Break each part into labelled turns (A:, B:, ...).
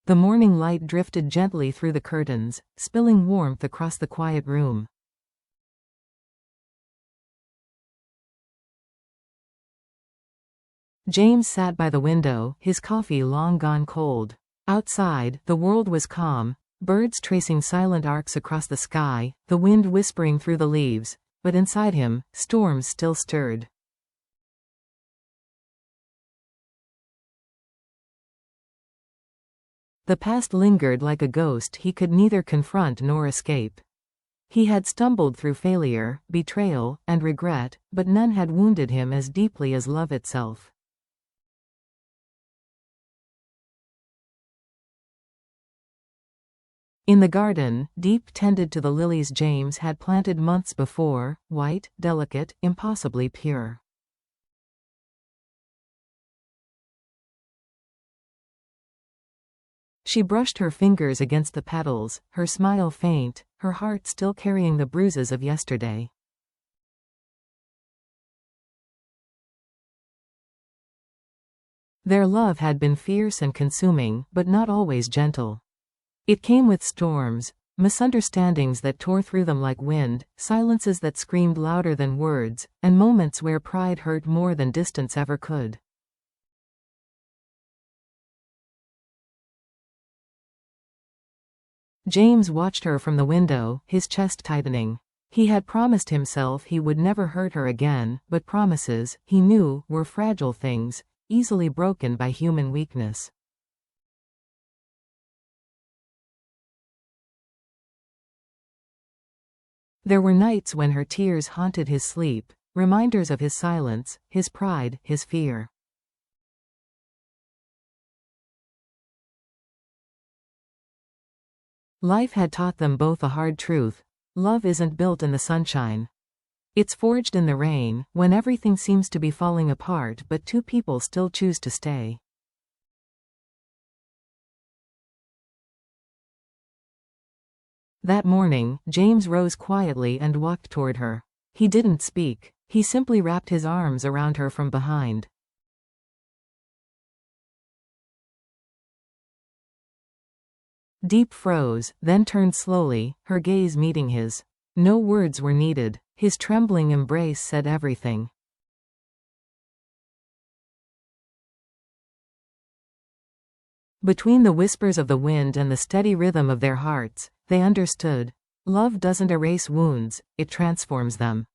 A: The morning light drifted gently through the curtains, spilling warmth across the quiet room. James sat by the window, his coffee long gone cold. Outside, the world was calm, birds tracing silent arcs across the sky, the wind whispering through the leaves, but inside him, storms still stirred. The past lingered like a ghost he could neither confront nor escape. He had stumbled through failure, betrayal, and regret, but none had wounded him as deeply as love itself. In the garden, Diep tended to the lilies James had planted months before, white, delicate, impossibly pure. She brushed her fingers against the petals, her smile faint, her heart still carrying the bruises of yesterday. Their love had been fierce and consuming, but not always gentle. It came with storms, misunderstandings that tore through them like wind, silences that screamed louder than words, and moments where pride hurt more than distance ever could. James watched her from the window, his chest tightening. He had promised himself he would never hurt her again, but promises, he knew, were fragile things, easily broken by human weakness. There were nights when her tears haunted his sleep, reminders of his silence, his pride, his fear. Life had taught them both a hard truth. Love isn't built in the sunshine. It's forged in the rain, when everything seems to be falling apart but two people still choose to stay. That morning, James rose quietly and walked toward her. He didn't speak. He simply wrapped his arms around her from behind. Diep froze, then turned slowly, her gaze meeting his. No words were needed. His trembling embrace said everything. Between the whispers of the wind and the steady rhythm of their hearts, they understood. Love doesn't erase wounds, it transforms them.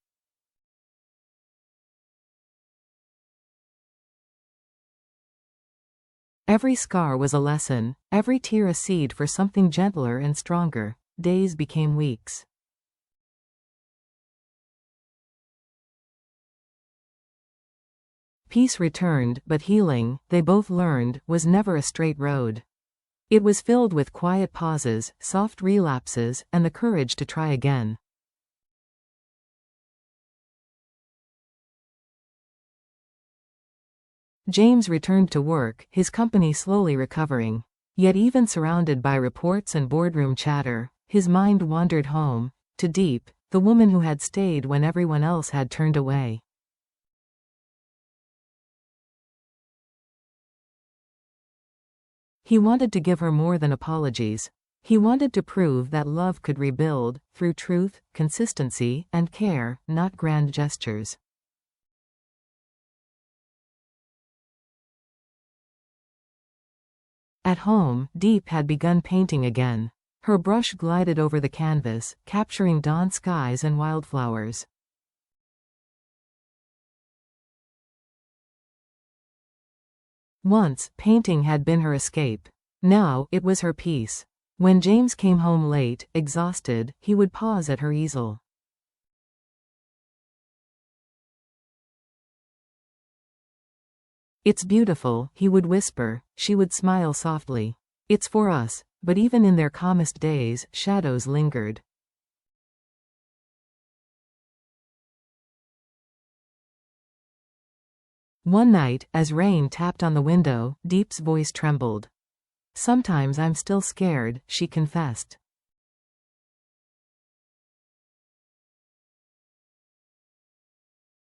A: Every scar was a lesson, every tear a seed for something gentler and stronger. Days became weeks. Peace returned, but healing, they both learned, was never a straight road. It was filled with quiet pauses, soft relapses, and the courage to try again. James returned to work, his company slowly recovering. Yet even surrounded by reports and boardroom chatter, his mind wandered home, to Diep, the woman who had stayed when everyone else had turned away. He wanted to give her more than apologies. He wanted to prove that love could rebuild, through truth, consistency, and care, not grand gestures. At home, Diep had begun painting again. Her brush glided over the canvas, capturing dawn skies and wildflowers. Once, painting had been her escape. Now, it was her peace. When James came home late, exhausted, he would pause at her easel. "It's beautiful," he would whisper. She would smile softly. "It's for us." But even in their calmest days, shadows lingered. One night, as rain tapped on the window, Diep's voice trembled. "Sometimes I'm still scared," she confessed.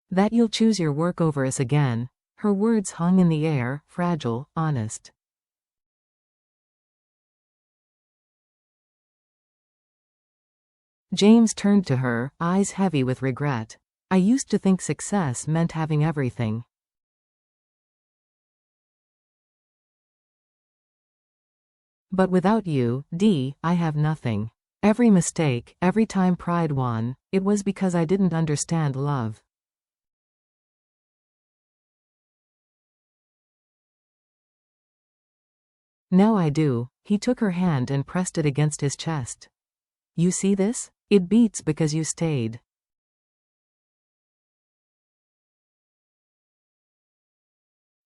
A: "That you'll choose your work over us again." Her words hung in the air, fragile, honest. James turned to her, eyes heavy with regret. I used to think success meant having everything. But without you, Dee, I have nothing. Every mistake, every time pride won, it was because I didn't understand love. Now I do. He took her hand and pressed it against his chest. You see this? It beats because you stayed.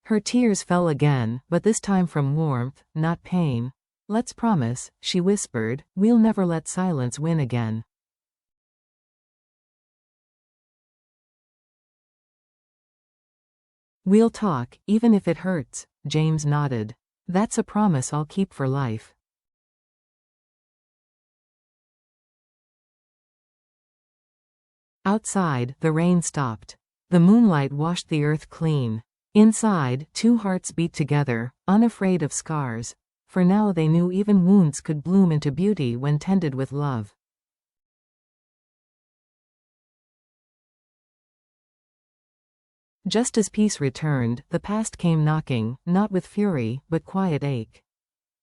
A: Her tears fell again, but this time from warmth, not pain. Let's promise, she whispered, we'll never let silence win again. We'll talk, even if it hurts, James nodded. That's a promise I'll keep for life. Outside, the rain stopped. The moonlight washed the earth clean. Inside, two hearts beat together, unafraid of scars. For now they knew even wounds could bloom into beauty when tended with love. Just as peace returned, the past came knocking, not with fury, but quiet ache.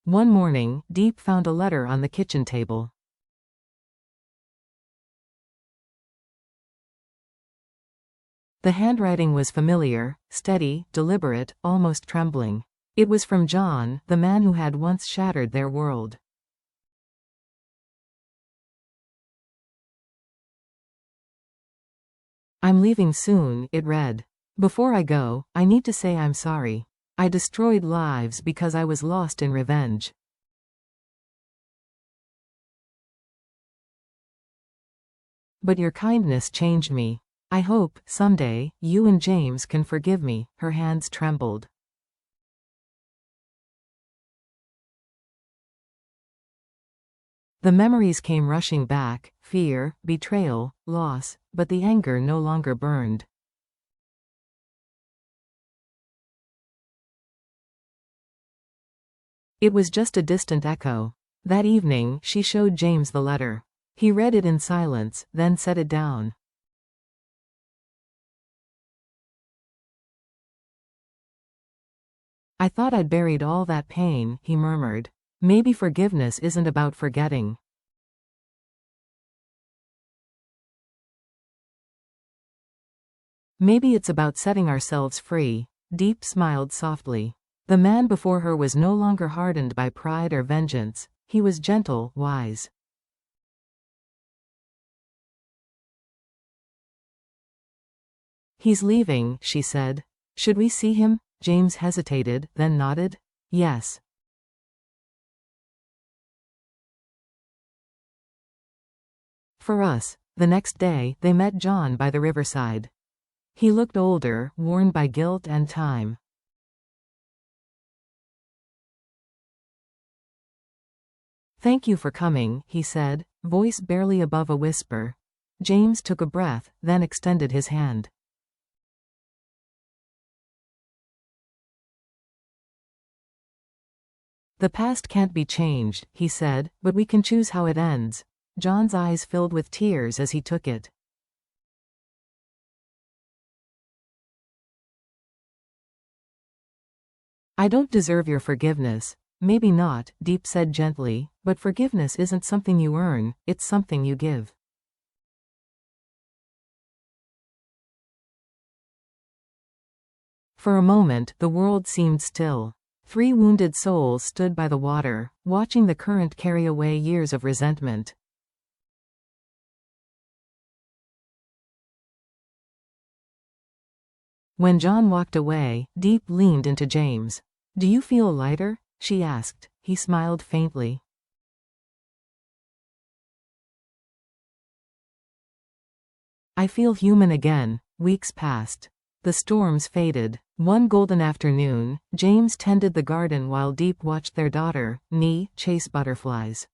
A: One morning, Diep found a letter on the kitchen table. The handwriting was familiar, steady, deliberate, almost trembling. It was from John, the man who had once shattered their world. I'm leaving soon, it read. Before I go, I need to say I'm sorry. I destroyed lives because I was lost in revenge. But your kindness changed me. I hope, someday, you and James can forgive me. Her hands trembled. The memories came rushing back, fear, betrayal, loss, but the anger no longer burned. It was just a distant echo. That evening, she showed James the letter. He read it in silence, then set it down. I thought I'd buried all that pain, he murmured. Maybe forgiveness isn't about forgetting. Maybe it's about setting ourselves free. Diep smiled softly. The man before her was no longer hardened by pride or vengeance. He was gentle, wise. He's leaving, she said. Should we see him? James hesitated, then nodded. Yes. For us. The next day, they met John by the riverside. He looked older, worn by guilt and time. Thank you for coming, he said, voice barely above a whisper. James took a breath, then extended his hand. The past can't be changed, he said, but we can choose how it ends. John's eyes filled with tears as he took it. I don't deserve your forgiveness. Maybe not, Diep said gently, but forgiveness isn't something you earn, it's something you give. For a moment, the world seemed still. 3 wounded souls stood by the water, watching the current carry away years of resentment. When John walked away, Diep leaned into James. Do you feel lighter? She asked. He smiled faintly. I feel human again. Weeks passed. The storms faded. One golden afternoon, James tended the garden while Diep watched their daughter, Nee, chase butterflies.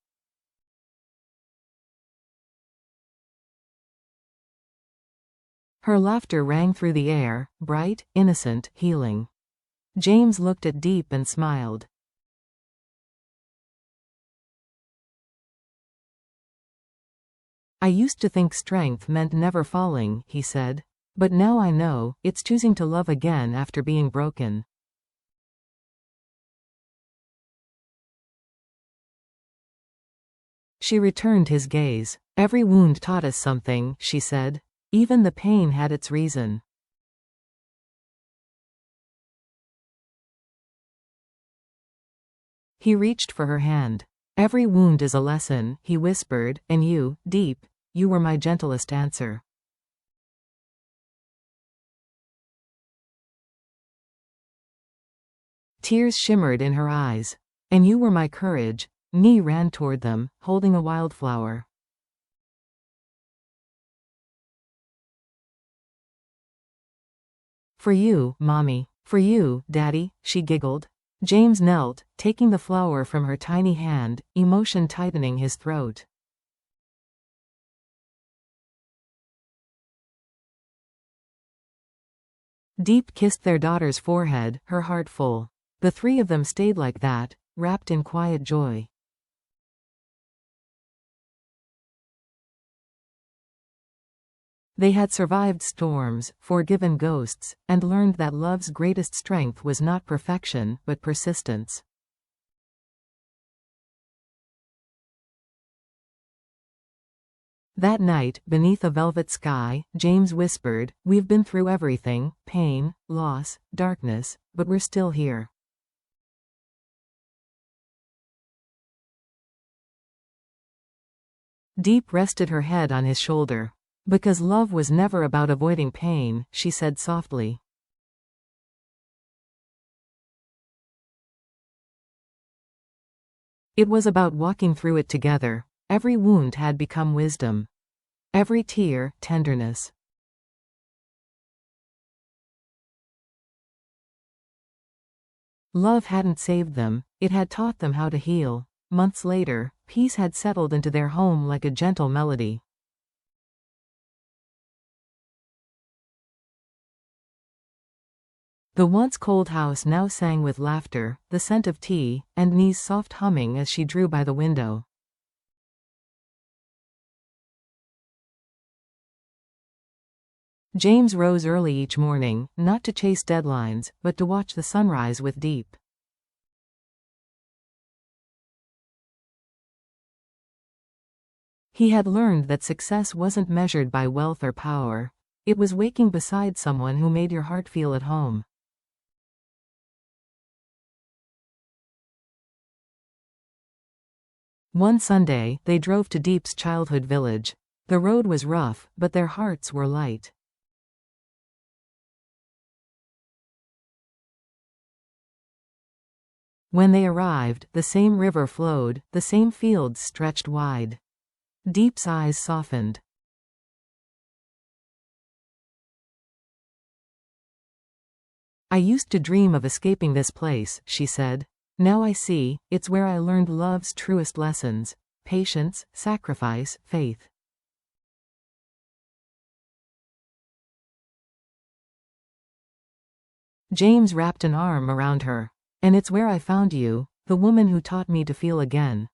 A: Her laughter rang through the air, bright, innocent, healing. James looked at Diep and smiled. I used to think strength meant never falling, he said. But now I know, it's choosing to love again after being broken. She returned his gaze. Every wound taught us something, she said. Even the pain had its reason. He reached for her hand. Every wound is a lesson, he whispered, and you, Diep, you were my gentlest answer. Tears shimmered in her eyes. And you were my courage. Ni ran toward them, holding a wildflower. For you, Mommy. For you, Daddy, she giggled. James knelt, taking the flower from her tiny hand, emotion tightening his throat. Diep kissed their daughter's forehead, her heart full. The three of them stayed like that, wrapped in quiet joy. They had survived storms, forgiven ghosts, and learned that love's greatest strength was not perfection, but persistence. That night, beneath a velvet sky, James whispered, "We've been through everything, pain, loss, darkness, but we're still here." Diep rested her head on his shoulder. Because love was never about avoiding pain, she said softly. It was about walking through it together. Every wound had become wisdom. Every tear, tenderness. Love hadn't saved them, it had taught them how to heal. Months later, peace had settled into their home like a gentle melody. The once cold house now sang with laughter, the scent of tea, and Ni's soft humming as she drew by the window. James rose early each morning, not to chase deadlines, but to watch the sunrise with Diep. He had learned that success wasn't measured by wealth or power. It was waking beside someone who made your heart feel at home. One Sunday, they drove to Diep's childhood village. The road was rough, but their hearts were light. When they arrived, the same river flowed, the same fields stretched wide. Diep's eyes softened. I used to dream of escaping this place, she said. Now I see, it's where I learned love's truest lessons: patience, sacrifice, faith. James wrapped an arm around her. And it's where I found you, the woman who taught me to feel again.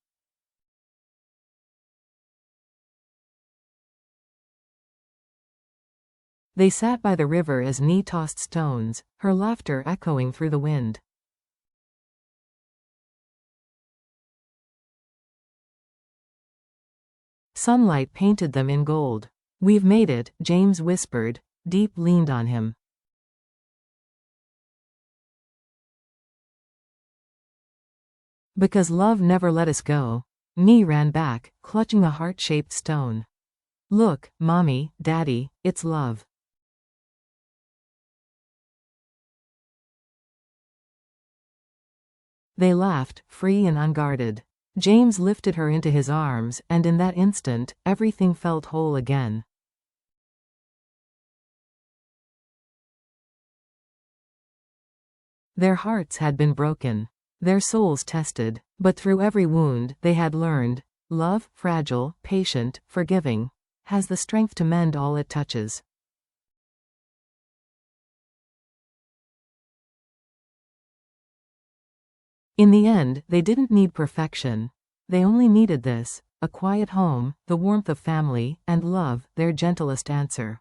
A: They sat by the river as Ni tossed stones, her laughter echoing through the wind. Sunlight painted them in gold. We've made it, James whispered. Diep leaned on him. Because love never let us go. Ni ran back, clutching a heart-shaped stone. Look, Mommy, Daddy, it's love. They laughed, free and unguarded. James lifted her into his arms, and in that instant, everything felt whole again. Their hearts had been broken, their souls tested, but through every wound, they had learned, love, fragile, patient, forgiving, has the strength to mend all it touches. In the end, they didn't need perfection. They only needed this, a quiet home, the warmth of family, and love, their gentlest answer.